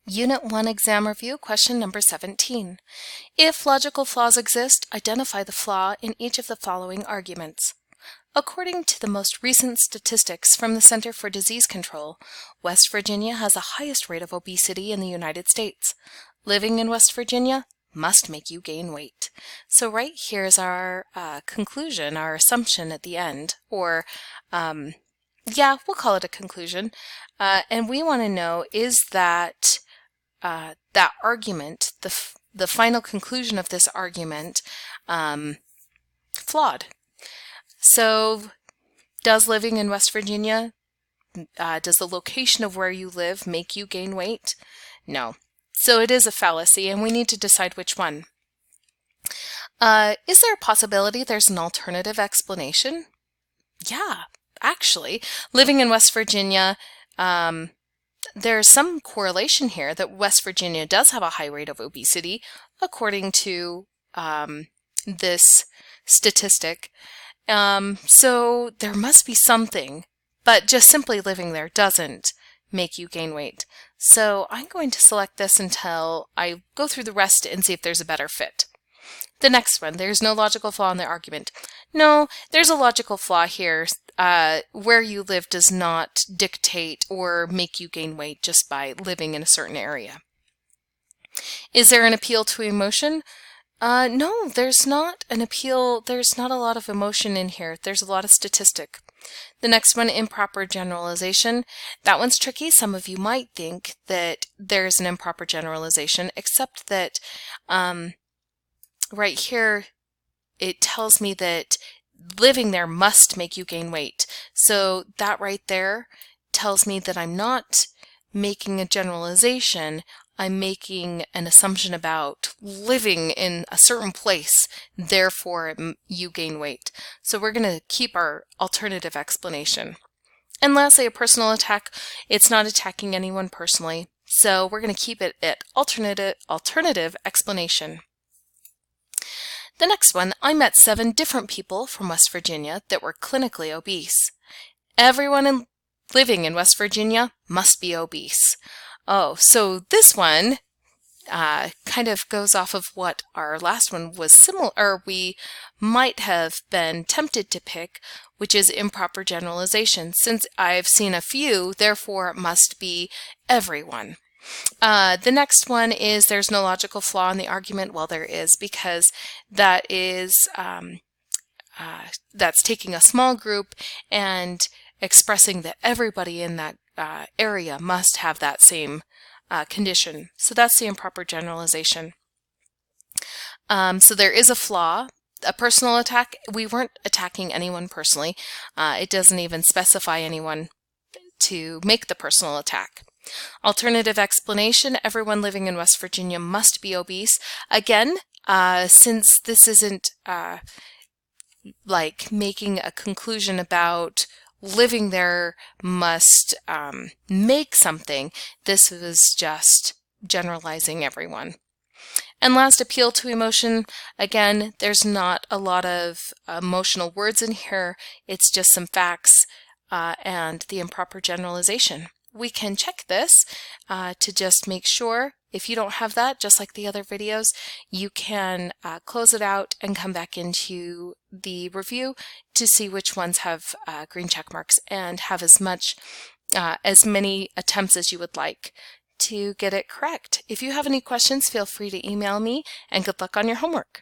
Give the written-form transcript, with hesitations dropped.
Unit 1 Exam Review, question number 17. If logical flaws exist, identify the flaw in each of the following arguments. According to the most recent statistics from the Center for Disease Control, West Virginia has the highest rate of obesity in the United States. Living in West Virginia must make you gain weight. So right here is our conclusion, our assumption at the end, or we'll call it a conclusion. And we want to know, is that that argument, the final conclusion of this argument, flawed? So does living in West Virginia, does the location of where you live make you gain weight? No. So it is a fallacy, and we need to decide which one. Is there a possibility there's an alternative explanation? Yeah, actually. Living in West Virginia, there's some correlation here that West Virginia does have a high rate of obesity, according to this statistic. So there must be something, but just simply living there doesn't make you gain weight. So I'm going to select this until I go through the rest and see if there's a better fit. The next one, there's no logical flaw in the argument. No, there's a logical flaw here. Where you live does not dictate or make you gain weight just by living in a certain area. Is there an appeal to emotion? No, there's not an appeal. There's not a lot of emotion in here. There's a lot of statistic. The next one, improper generalization. That one's tricky. Some of you might think that there's an improper generalization, except that right here it tells me that living there must make you gain weight. So that right there tells me that I'm not making a generalization. I'm making an assumption about living in a certain place, therefore you gain weight. So we're going to keep our alternative explanation. And lastly, a personal attack. It's not attacking anyone personally, so we're going to keep it at alternative explanation. The next one, I met 7 different people from West Virginia that were clinically obese. Everyone living in West Virginia must be obese. Oh, so this one kind of goes off of what our last one was similar, or we might have been tempted to pick, which is improper generalization. Since I've seen a few, therefore it must be everyone. The next one is there's no logical flaw in the argument. Well, there is, because that is that's taking a small group and expressing that everybody in that area must have that same condition. So that's the improper generalization. So there is a flaw. A personal attack, we weren't attacking anyone personally. It doesn't even specify anyone to make the personal attack. Alternative explanation, everyone living in West Virginia must be obese. Again, since this isn't like making a conclusion about living there must make something, this was just generalizing everyone. And last, appeal to emotion. Again, there's not a lot of emotional words in here. It's just some facts and the improper generalization. We can check this to just make sure. If you don't have that, just like the other videos, you can close it out and come back into the review to see which ones have green check marks and have as many attempts as you would like to get it correct. If you have any questions, feel free to email me, and good luck on your homework.